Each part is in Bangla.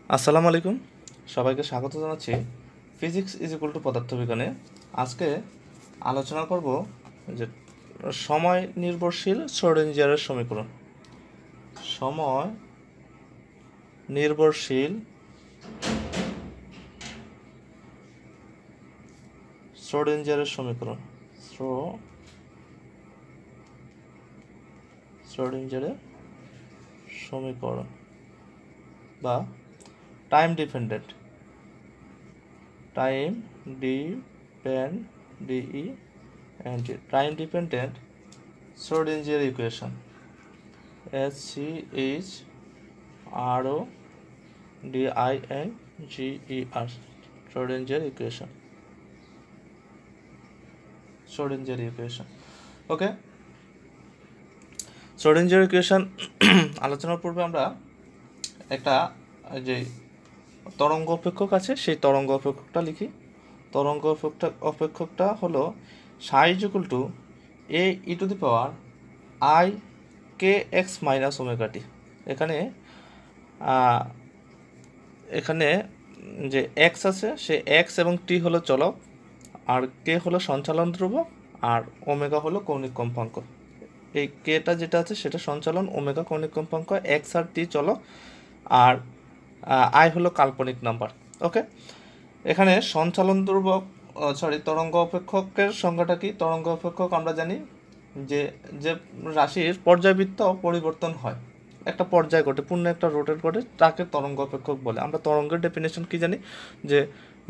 আসসালামু আলাইকুম, সবাইকে স্বাগত জানাচ্ছি ফিজিক্স ইজ ইকুয়াল টু পদার্থবিজ্ঞানে। আজকে আলোচনা করব যে সময় নির্ভরশীল শ্রোডিঞ্জারের সমীকরণ। সময় নির্ভরশীল শ্রোডিঞ্জারের সমীকরণ, শ্রোডিঞ্জারের সমীকরণ বা time dependent Schrodinger equation, SCHRODINGER, Schrodinger equation. Okay, Schrodinger equation আলোচনার পূর্বে আমরা একটা যে তরঙ্গ অপেক্ষক আছে সেই তরঙ্গ অপেক্ষকটা লিখি। তরঙ্গ অপেক্ষকটা হলো সাই equal to AE⁻IKX - omega t. এখানে যে এক্স আছে সে এক্স এবং টি হলো চলক, আর কে হলো সঞ্চালন ধ্রুবক, আর ওমেগা হলো কৌণিক কম্পাঙ্ক। এই কেটা যেটা আছে সেটা সঞ্চালন, ওমেগা কৌণিক কম্পাঙ্ক, এক্স আর টি চলক, আর আই হলো কাল্পনিক নাম্বার। ওকে, এখানে সঞ্চালন ধ্রুবক তরঙ্গ অপেক্ষকের সংজ্ঞাটা কি? তরঙ্গ অপেক্ষক আমরা জানি যে যে রাশির পর্যায়বৃত্ত পরিবর্তন হয়, একটা পর্যায় ঘটে, পূর্ণ একটা রোটেট ঘটে, তাকে তরঙ্গ অপেক্ষক বলে। আমরা তরঙ্গের ডেফিনেশন কি জানি?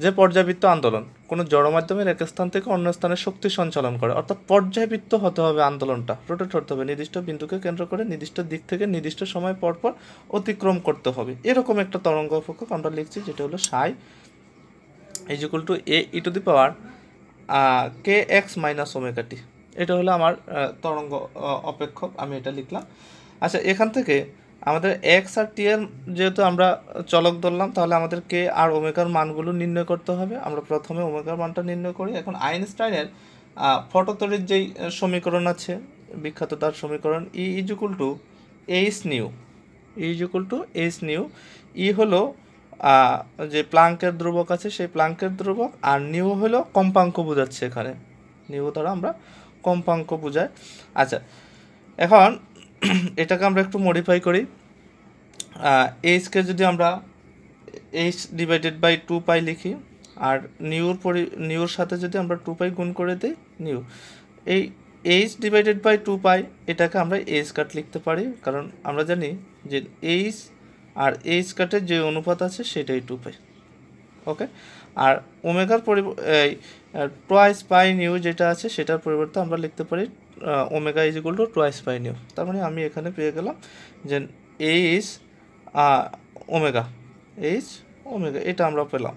যে পর্যায়বৃত্ত আন্দোলন কোনো জড় মাধ্যমের এক স্থান থেকে অন্য স্থানে শক্তি সঞ্চালন করে, অর্থাৎ পর্যায়বৃত্ত হতে হবে আন্দোলনটা, রোটেট হতে হবে, নির্দিষ্ট বিন্দুকে কেন্দ্র করে নির্দিষ্ট দিক থেকে নির্দিষ্ট সময় পর পর অতিক্রম করতে হবে। এরকম একটা তরঙ্গ অপেক্ষক আমরা লিখছি, যেটা হলো সাই = AE⁻KX - ওমেগা টি। এটা হলো আমার তরঙ্গ অপেক্ষক, আমি এটা লিখলাম। আচ্ছা, এখান থেকে আমাদের এক্স আর টি এর যেহেতু আমরা চলক ধরলাম, তাহলে আমাদের কে আর ওমেগার মানগুলো নির্ণয় করতে হবে। আমরা প্রথমে ওমেগার মানটা নির্ণয় করি। এখন আইনস্টাইনের ফটোতড়িৎ যেই সমীকরণ আছে, বিখ্যাত তার সমীকরণ E=hν। ই হলো যে প্লাঙ্কের ধ্রুবক আছে সেই প্লাঙ্কের ধ্রুবক, আর নিউ হলো কম্পাঙ্ক বোঝাচ্ছে, এখানে নিউ দ্বারা আমরা কম্পাঙ্ক বোঝাই। আচ্ছা, এখন এটাকে আমরা একটু মডিফাই করি। এইচকে যদি আমরা h/2π লিখি, আর নিউর সাথে যদি আমরা 2π গুণ করে দিই নিউ, এই h/2π এটাকে আমরা এইচ কাট লিখতে পারি, কারণ আমরা জানি যে এইচ আর এইচ কাটের যে অনুপাত আছে সেটাই 2π। ওকে, আর ওমেগার টোয়াইস পাই নিউ যেটা আছে সেটার পরিবর্তে আমরা লিখতে পারি ওমেগা = টোয়াইস পাই নিউ। তার মানে আমি এখানে পেয়ে গেলাম যে এইচ ওমেগা এটা আমরা পেলাম।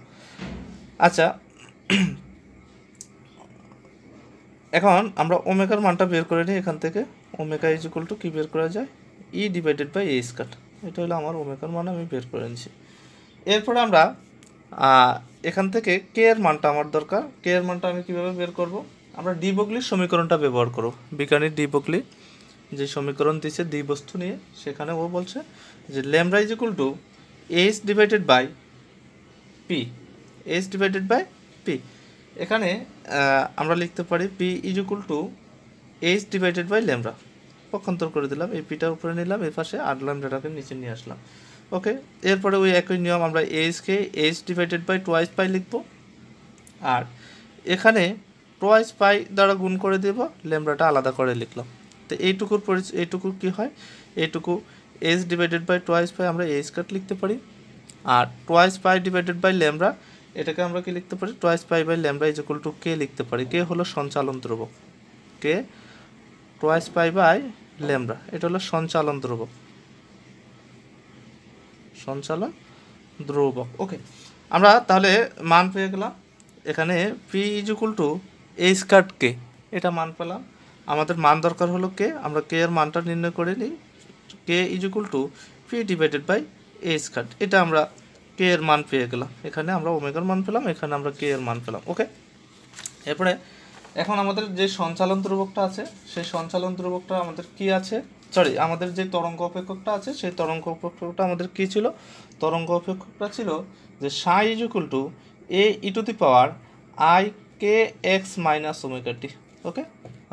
আচ্ছা, এখন আমরা ওমেগার মানটা বের করে নিই। এখান থেকে ওমেগা = কি বের করা যায়? E/h²। এটা হলো আমার ওমেগার মান, আমি বের করে নিচ্ছি। এরপরে আমরা এখান থেকে কে এর মানটা আমার দরকার। কে এর মানটা আমি কীভাবে বের করব? আমরা ডি ব্রগলির সমীকরণটা ব্যবহার করব। বিজ্ঞানী ডি ব্রগলি যে সমীকরণ দিয়েছে দ্বিবস্তু নিয়ে, সেখানে ও বলছে যে ল্যামডা = h/p। এখানে আমরা লিখতে পারি p = h/λ। পক্ষান্তর করে দিলাম, এই পিটা উপরে নিলাম, এই পাশে আর ল্যামডাটাকে নিচে নিয়ে আসলাম। ওকে, এরপরে ওই একই নিয়ম আমরা এইচকে h/2π লিখব, আর এখানে টোয়াইস পাই দ্বারা গুণ করে দেব, ল্যামডাটা আলাদা করে লিখলাম। তো এইটুকুর কি হয়? এইটুকু h/2π আমরা এইচ কাট লিখতে পারি, আর টোয়াইস পাই /λ এটাকে আমরা কি লিখতে পারি? টোয়াইস পাই বাই ল্যামডা = কে লিখতে পারি। কে হলো সঞ্চালন ধ্রুবক, কে টোয়াইস পাই বাই ল্যামডা, এটা হলো সঞ্চালন ধ্রুবক। ওকে, আমরা তাহলে মান পেয়ে গেলাম। এখানে p h/k, এটা মান পেলাম। আমাদের মান দরকার হলো কে, আমরা কে এর মানটা নির্ণয় করে নিই। কে p/h², এটা আমরা কে এর মান পেয়ে গেলাম। এখানে আমরা ওমেগার মান পেলাম, এখানে আমরা কে এর মান পেলাম। ওকে, এরপরে এখন আমাদের যে সঞ্চালন ধ্রুবকটা আছে সেই সঞ্চালন ধ্রুবকটা আমাদের কি আছে? সরি, আমাদের যে তরঙ্গ অপেক্ষকটা আছে সেই তরঙ্গ অপেক্ষকটা আমাদের কী ছিল? তরঙ্গ অপেক্ষকটা ছিল যে psi is equal to A e to the power i k x minus omega t. Okay,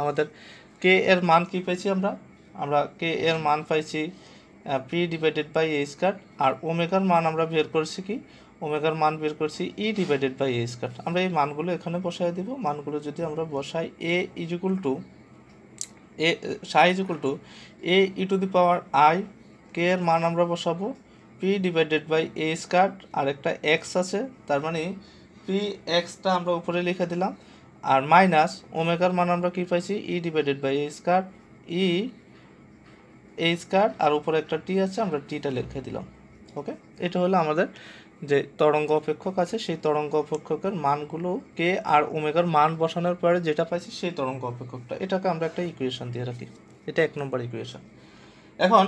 আমাদের কে এর মান কী পেয়েছি আমরা কে এর মান পাইছি p divided by A square, আর ওমেগার মান আমরা বের করছি কি? ওমেগার মান বের করছি E divided by A square. আমরা এই মানগুলো এখানে বসাই দেব। মানগুলো যদি আমরা বসাই, A is equal to A psi is equal to A e to the power i, k এর মান আমরা বসাবো p divided by A square, আর একটা এক্স আছে, তার মানে পি এক্সটা আমরা উপরে লিখে দিলাম, আর মাইনাস ওমেগার মান আমরা কি পাইছি? E divided by A square, E a square, আর উপরে একটা টি আছে, আমরা টিটা লিখে দিলাম। ওকে, এটা হলো আমাদের যে তরঙ্গ অপেক্ষক আছে সেই তরঙ্গ অপেক্ষকের মানগুলো কে আর ওমেগার মান বসানোর পরে যেটা পাইছি সেই তরঙ্গ অপেক্ষকটা, এটাকে আমরা একটা ইকুয়েশন দিয়ে রাখি। এটা 1 নম্বর ইকুয়েশন। এখন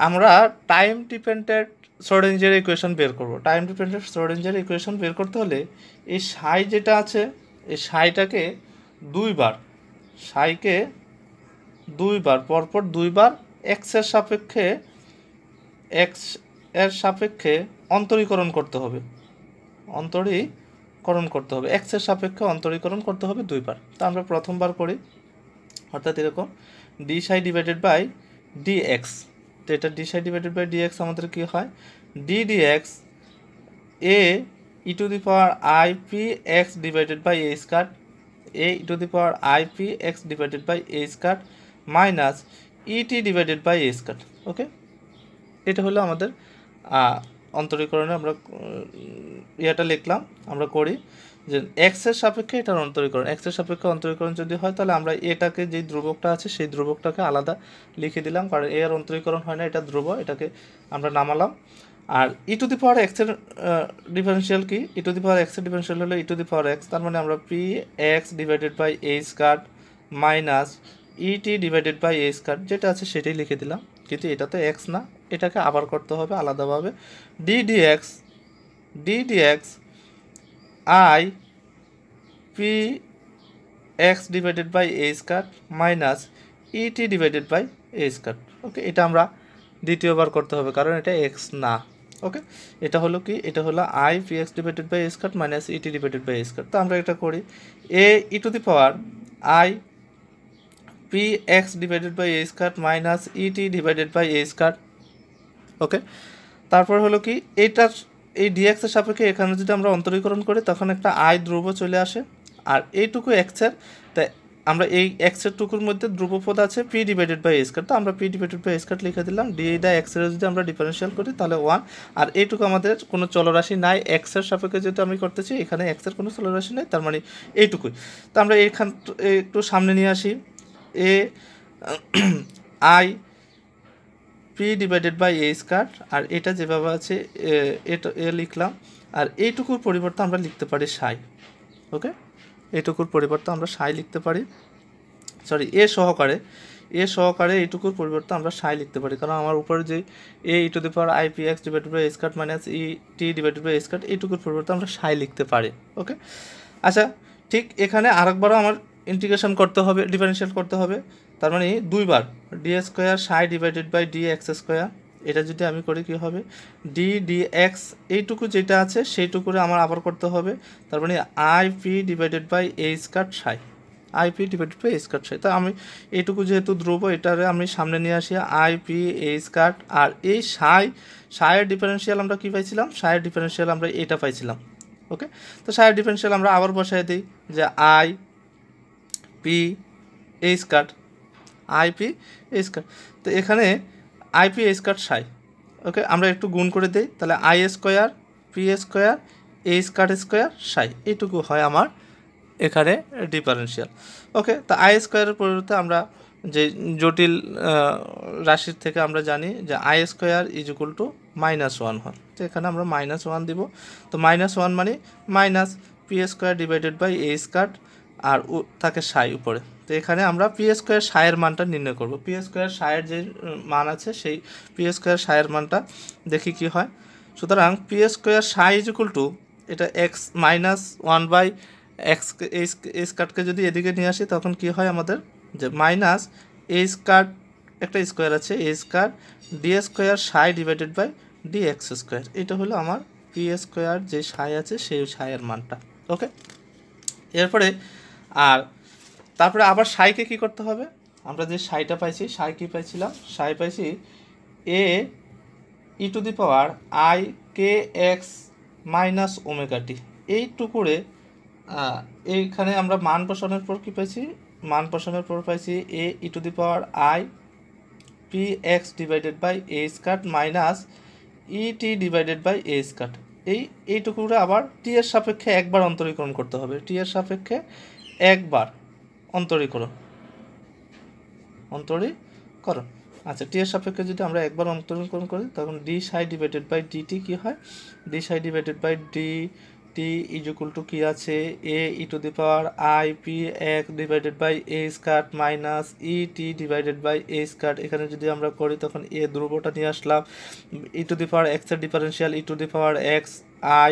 আমরা টাইম ডিপেন্ডেন্ট শ্রোডিঞ্জার ইকুয়েশন বের করব। টাইম ডিপেন্ডেন্ট শ্রোডিঞ্জার ইকুয়েশন বের করতে হলে এই সাই যেটা আছে এই সাইটাকে পরপর দুইবার এক্স এর সাপেক্ষে অন্তরীকরণ করতে হবে। এক্স এর সাপেক্ষে অন্তরীকরণ করতে হবে দুইবার। তা আমরা প্রথমবার করি, অর্থাৎ এরকম D psi divided by D x. তো এটা D psi divided by D x আমাদের কী হয়? D d x A e to the power i P x divided by A square, A e to the power i P x divided by A square minus E T divided by A square. Okay, এটা হলো আমাদের অন্তরীকরণে আমরা ইয়েটা লিখলাম। আমরা করি যে এক্সের সাপেক্ষে এটার অন্তরীকরণ, এক্সের সাপেক্ষে অন্তরীকরণ যদি হয় তাহলে আমরা এটাকে যে ধ্রুবকটা আছে সেই ধ্রুবকটাকে আলাদা লিখে দিলাম, কারণ এর অন্তরীকরণ হয় না, এটা ধ্রুব, এটাকে আমরা নামালাম। আর ই টু দি পাওয়ার এক্সের ডিফারেন্সিয়াল কি? ই টু দি পাওয়ার এক্সের ডিফারেন্সিয়াল হলো ই টু দি পাওয়ার এক্স, তার মানে আমরা P x divided by A square minus E T divided by A square, যেটা আছে সেটাই লিখে দিলাম। কিন্তু এটা তো এক্স না, এটাকে আবার করতে হবে আলাদাভাবে। D d x i P x divided by A square minus E T divided by A square. Okay, এটা আমরা দ্বিতীয়বার করতে হবে কারণ এটা এক্স না। ওকে, এটা হলো কি? এটা হলো i P x divided by A square minus E T divided by A square. তো আমরা এটা করি, A e to the power i P x divided by A square minus E T divided by A square. Okay, তারপর হলো কি? এই ডিএক্সের সাপেক্ষে এখানে যদি আমরা অন্তরীকরণ করি তখন একটা আই ধ্রুব চলে আসে, আর এইটুকু এক্সের, তাই আমরা এই এক্সের টুকুর মধ্যে ধ্রুবপদ আছে P divided by A square, তো আমরা P divided by A square লিখে দিলাম। ডিটা এক্সের যদি আমরা ডিফারেন্সিয়াল করি তাহলে 1, আর এইটুকু আমাদের কোনো চলরাশি নাই, এক্সের সাপেক্ষে যেহেতু আমি করতেছি এখানে এক্সের কোনো চলরাশি নাই, তার মানে এইটুকুই। তো আমরা এইখান একটু সামনে নিয়ে আসি, a i p divided by A square, আর এটা যেভাবে আছে এটা লিখলাম, আর এইটুকুর পরিবর্তে আমরা লিখতে পারি সাই। ওকে, এইটুকুর পরিবর্তে আমরা সাই লিখতে পারি, সরি এ সহকারে এইটুকুর পরিবর্তে আমরা সাই লিখতে পারি, কারণ আমার উপরে যে A e to the power i P x divided by A square minus E T divided by A square, এইটুকুর পরিবর্তে আমরা সাই লিখতে পারি। ওকে, আচ্ছা, ঠিক এখানে আরেকবারও আমার ইন্টিগ্রেশন করতে হবে, ডিফারেন্সিয়েট করতে হবে, তার মানে দুইবার D square psi divided by D x square. এটা যদি আমি করি কী হবে? ডি এক্স এইটুকু যেটা আছে সেইটুকুরে আমার আবার করতে হবে, তার মানে i p divided by A square psi, i p divided by A square psi. তা আমি এইটুকু যেহেতু ধ্রুব এটারে আমি সামনে নিয়ে আসি আই পি এ স্কয়ার, আর এই সাইয়ের ডিফারেন্সিয়াল আমরা কী পাইছিলাম? সাইয়ের ডিফারেন্সিয়াল আমরা এটা পাইছিলাম। ওকে, তো সাইয়ের ডিফারেন্সিয়াল আমরা আবার বসাই দিই যে I P A square, I P A square. তো এখানে আই পি এ স্কয়ার সাই। ওকে, আমরা একটু গুণ করে দিই, তাহলে I square P square A square সাই, এইটুকু হয় আমার এখানে ডিফারেন্সিয়াল। ওকে, তো আই স্কোয়ারের পরিবর্তে আমরা যে জটিল রাশির থেকে আমরা জানি যে I square is equal two -1 হয়, তো এখানে আমরা -1 দিব। তো -1 মানে minus p square divided by A square, আর থাকে সাই উপরে। তো এখানে আমরা পি স্কোয়ার সাইয়ের মানটা নির্ণয় করব। পি স্কোয়ার সাইয়ের যে মান আছে সেই পি স্কোয়ার সাইয়ের মানটা দেখি কি হয়। সুতরাং p square psi is equal to, এটা এক্স -1 বাই এক্স স্কয়ারকে যদি এদিকে নিয়ে আসি তখন কি হয় আমাদের, যে মাইনাস এ স্কয়ার একটা স্কোয়ার আছে a square d square psi divided by D x square, এটা হলো আমার পি স্কোয়ার যে সাই আছে সেই সাইয়ের মানটা। ওকে, এরপরে আর তারপরে আবার সাইকে কি করতে হবে, আমরা যে সাইটা পাইছি, সাই কি পাইছিলাম, সাই পাইছি A e to the power i k x minus omega t. এইটুকুরে এইখানে আমরা মান বসানোর পর কি পাইছি, মান বসানোর পর পাইছি A e to the power i P x divided by A square minus E T divided by A square. এইটুকুরে আবার টি এর সাপেক্ষে একবার অন্তরীকরণ করতে হবে, টি এর সাপেক্ষে একবার অন্তরীকরণ। আচ্ছা, টি এর সাপেক্ষে যদি আমরা একবার অন্তরীকরণ করি তখন D psi divided by DT কী হয়, d psi divided by d t is equal to কী আছে A e to the power i P x divided by A square minus E T divided by A square. এখানে যদি আমরা করি তখন এ ধ্রুবটা নিয়ে আসলাম, ই টু দি পাওয়ার এক্সের differential e to the power x i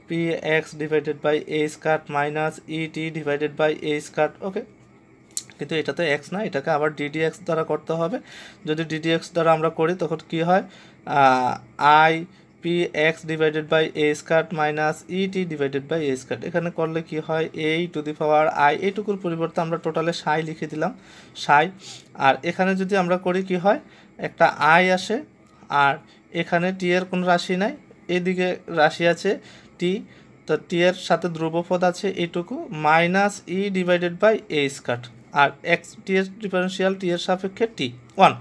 P x divided by A square minus E T divided by A square. Okay, কিন্তু এটা তো এক্স না, এটাকে আবার ডিডি এক্স দ্বারা করতে হবে। যদি ডিডি এক্স দ্বারা আমরা করি তখন কী হয়, I P x divided by A square minus E T divided by A square. এখানে করলে কি হয় এ টু দি পাওয়ার আই, এইটুকুর পরিবর্তে আমরা টোটালে সাই লিখে দিলাম, সাই। আর এখানে যদি আমরা করি কি হয়, একটা আই আসে আর এখানে টি এর কোনো রাশি নাই, এদিকে রাশি আছে টি, তো টি এর সাথে ধ্রুবপদ আছে এইটুকু minus E divided by A square, আর এক্স টি এর ডিফারেন্সিয়াল টি এর সাপেক্ষে টি 1।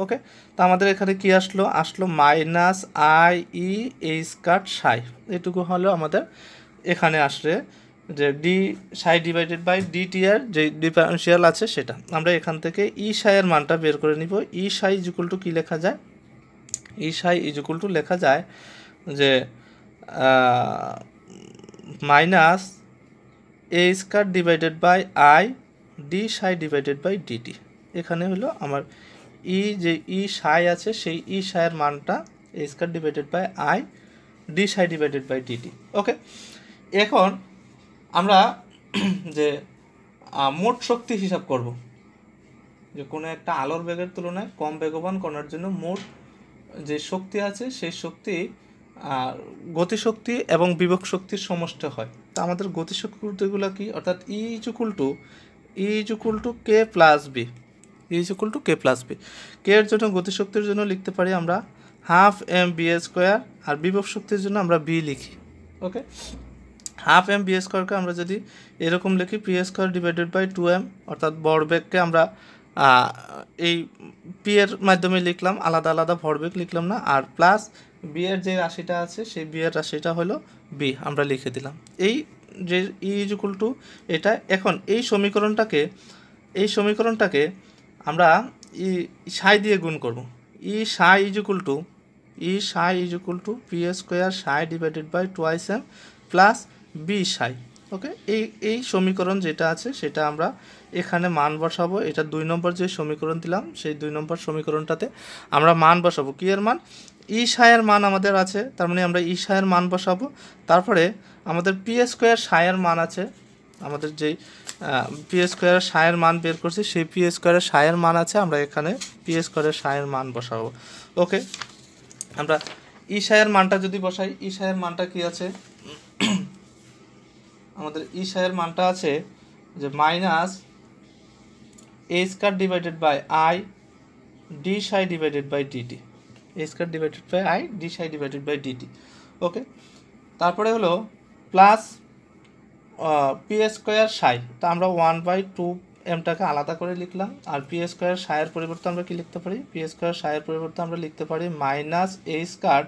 ওকে, তো আমাদের এখানে কি আসলো minus I E A square সাই, এটুকু হলো আমাদের এখানে আসলে যে D psi divided by d টি এর যে ডিফারেন্সিয়াল আছে সেটা। আমরা এখান থেকে ই সাইয়ের মানটা বের করে নিব। ই সাই ইজ ইকুয়াল টু কী লেখা যায়, ই সাই ইজ ইকুয়াল টু লেখা যায় যে minus A square divided by I D psi divided by DT. এখানে হলো আমার যে ই সাই আছে সেই ই সাইয়ের মানটা a square divided by I D psi divided by d t. Okay, এখন আমরা যে মোট শক্তি হিসাব করব, যে কোনো একটা আলোর বেগের তুলনায় কম বেগবান কণার জন্য মোট যে শক্তি আছে সেই শক্তি গতিশক্তি এবং বিভব শক্তির সমষ্টি হয়। তা আমাদের গতিশক্তিগুলো কি, অর্থাৎ E is equal to K plus V, E is equal to K plus V. K এর জন্য গতিশক্তির জন্য লিখতে পারি আমরা হাফ এম বি স্কোয়ার, আর বিভব শক্তির জন্য আমরা বি লিখি। ওকে, হাফ এম বি স্কোয়ারকে আমরা যদি এরকম লিখি P square divided by 2m, অর্থাৎ ভরবেগকে আমরা এই পি এর মাধ্যমে লিখলাম, আলাদা আলাদা ভরবেগ লিখলাম না, আর প্লাস বি এর যে রাশিটা আছে সেই বি এর রাশিটা হলো বি, আমরা লিখে দিলাম। এই যে ই ইজ ইকুয়াল টু এটা। এখন এই সমীকরণটাকে আমরা ই সাই দিয়ে গুণ করব। E psi is equal to P square psi divided by 2m plus B psi. Okay, এই সমীকরণ যেটা আছে সেটা আমরা এখানে মান বসাবো। এটা 2 নম্বর যে সমীকরণ দিলাম সেই 2 নম্বর সমীকরণটাতে আমরা মান বসাবো। কি এর মান, ই সাইয়ের মান আমাদের আছে, তার মানে আমরা ই সাইয়ের মান বসাবো। তারপরে আমাদের পি স্কোয়ার সাইয়ের মান আছে, আমাদের যেই পি স্কোয়ারের সাইয়ের মান বের করছি সেই পি স্কোয়ারের সাইয়ের মান আছে, আমরা এখানে পি স্কোয়ারের সাইয়ের মান বসাবো। ওকে, আমরা ই সাইয়ের মানটা যদি বসাই, ই সাইয়ের মানটা কি আছে, আমাদের ই সাইয়ের মানটা আছে যে minus A square divided by I D psi divided by d t, a square divided by I D psi divided by d t. Okay, তারপরে হলো প্লাস পি স্কোয়ার সাই, তা আমরা 1/2m আলাদা করে লিখলাম। আর পি স্কোয়ার সাইয়ের পরিবর্তে আমরা কি লিখতে পারি, পি স্কোয়ার সাইয়ের পরিবর্তে আমরা লিখতে পারি মাইনাস এ স্কোয়ার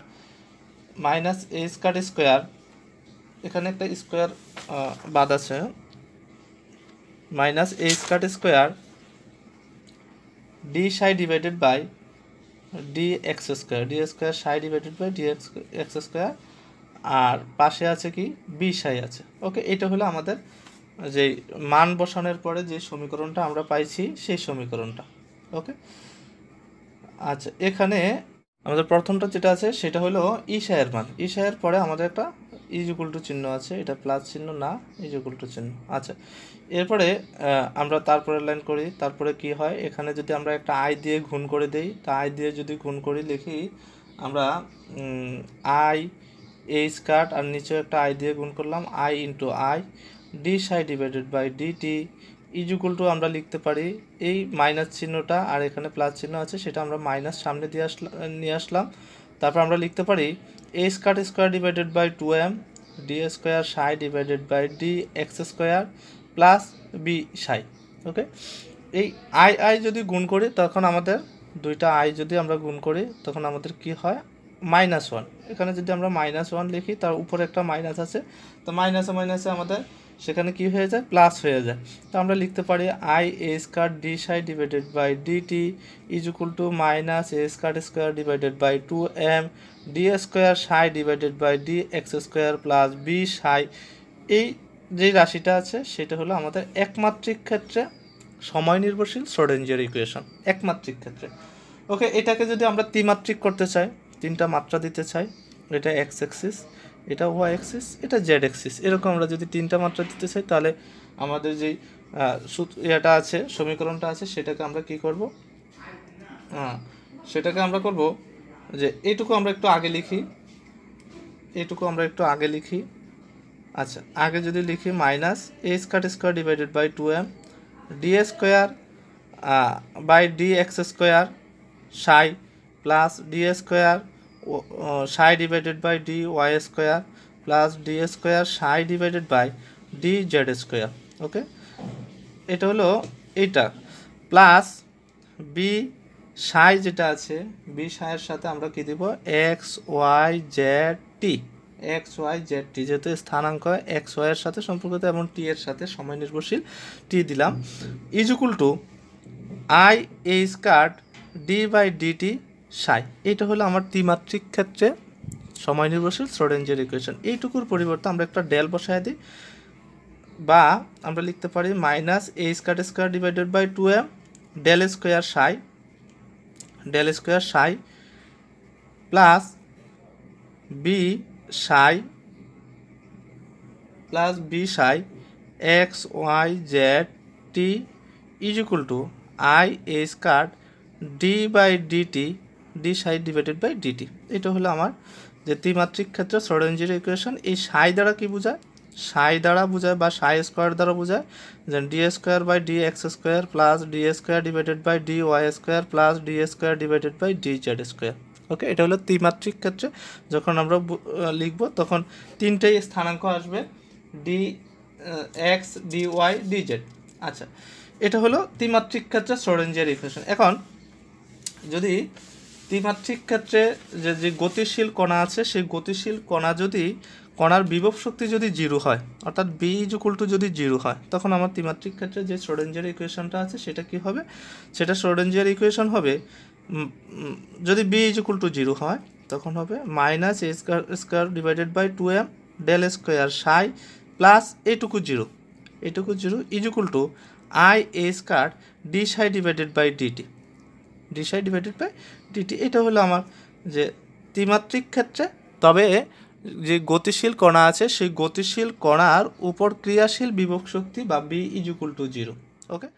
স্কোয়ার, এখানে একটা স্কোয়ার বাদ আছে, minus A square d psi divided by D x square psi divided by D x square, আর পাশে আছে কি বি সাই আছে। ওকে, এটা হলো আমাদের যে মান বসানোর পরে যে সমীকরণটা আমরা পাইছি সেই সমীকরণটা। ওকে, আচ্ছা, এখানে আমাদের প্রথমটা যেটা আছে সেটা হলো ই সাইয়ের মান। ই সাইয়ের পরে আমাদের একটা ইজ ইকুয়াল টু চিহ্ন আছে, এটা প্লাস চিহ্ন না, ইজ ইকুয়াল টু চিহ্ন। আচ্ছা, এরপরে আমরা তারপরে লাইন করি। তারপরে কি হয়, এখানে যদি আমরা একটা আই দিয়ে গুণ করে দেই, তা আই দিয়ে যদি গুণ করি, লিখি আমরা আই এ স্কয়ার, আর নিচে একটা আই দিয়ে গুণ করলাম I into I D psi divided by DT is equal to আমরা লিখতে পারি এই মাইনাস চিহ্নটা, আর এখানে প্লাস চিহ্ন আছে সেটা আমরা মাইনাস সামনে দিয়ে নিয়ে আসলাম। তারপর আমরা লিখতে পারি a square divided by 2m D square psi divided by D x square plus B psi. Okay, এই আই যদি গুণ করি তখন আমাদের দুইটা আই যদি আমরা গুণ করি তখন আমাদের কি হয়, -1। এখানে যদি আমরা -1 লিখি, তার উপরে একটা মাইনাস আছে, তো মাইনাসে মাইনাসে আমাদের সেখানে কি হয়ে যায়, প্লাস হয়ে যায়। তো আমরা লিখতে পারি I A square D psi divided by DT is equal to minus A square divided by 2m D square psi divided by D x square plus B psi. এই যে রাশিটা আছে সেটা হলো আমাদের একমাত্রিক ক্ষেত্রে সময় নির্ভরশীল শ্রোডিঞ্জার ইকুয়েশন, একমাত্রিক ক্ষেত্রে। ওকে, এটাকে যদি আমরা ত্রিমাত্রিক করতে চাই, তিনটা মাত্রা দিতে চাই, এটা এক্স অ্যাক্সিস, এটা ওয়াই অ্যাক্সিস, এটা জেড অ্যাক্সিস, এরকম আমরা যদি তিনটা মাত্রা দিতে চাই, তাহলে আমাদের যেই এটা আছে, সমীকরণটা আছে, সেটাকে আমরা কি করব, সেটাকে আমরা করব যে এইটুকু আমরা একটু আগে লিখি, এইটুকু আমরা একটু আগে লিখি। আচ্ছা, আগে যদি লিখি minus A square divided by 2m D square by D x square psi plus d square psi divided by d y square plus d square psi divided by d z square. Okay, এটা হলো এইটা, প্লাস বি সাই যেটা আছে, বি সাইয়ের সাথে আমরা কি দিব, X Y Z T, X Y Z T, যেহেতু স্থানাঙ্ক এক্স ওয়াইয়ের সাথে সম্পর্কিত এবং টি এর সাথে সময় নির্ভরশীল টি দিলাম, is equal to I A square D by DT psi. এটা হলো আমার ত্রিমাত্রিক ক্ষেত্রে সময় নির্ভরশীল শ্রোডিঞ্জার ইকুয়েশন। এইটুকুর পরিবর্তে আমরা একটা ডেল বসায় দিই, বা আমরা লিখতে পারি minus A square divided by 2m del square psi plus B psi x Y Z t is equal to I A square D by dt d psi divided by dt. এটা হলো আমার যে ত্রিমাত্রিক ক্ষেত্রে শ্রোডিঞ্জার ইকুয়েশন। এই সাই দ্বারা কি বোঝায়, সাই দ্বারা বোঝায় বা সাই স্কোয়ার দ্বারা বোঝায় যে d square by D x square plus d square divided by d y square plus d square divided by d z square. Okay, এটা হলো ত্রিমাত্রিক ক্ষেত্রে যখন আমরা লিখব তখন তিনটেই স্থানাঙ্ক আসবে, D X D Y D Z. আচ্ছা, এটা হলো ত্রিমাত্রিক ক্ষেত্রে শ্রোডিঞ্জার ইকুয়েশন। এখন যদি ত্রিমাত্রিক ক্ষেত্রে যে গতিশীল কণা আছে, সেই গতিশীল কণা যদি কণার বিভব শক্তি যদি 0 হয়, অর্থাৎ বি ইজ ইকুয়াল টু যদি 0 হয়, তখন আমার ত্রিমাত্রিক ক্ষেত্রে যে শ্রোডিঞ্জার ইকুয়েশনটা আছে সেটা কি হবে, সেটা শ্রোডিঞ্জার ইকুয়েশন হবে, যদি বি ইজ ইকুয়াল টু 0 হয় তখন হবে minus A square divided by 2m del square psi plus এইটুকু zero is equal to I A square D psi divided by dt, d psi divided by dt. এটা হলো আমার যে ত্রিমাত্রিক ক্ষেত্রে। তবে যে গতিশীল কণা আছে সেই গতিশীল কণার উপর ক্রিয়াশীল বিভব শক্তি বা V is equal to 0। Okay.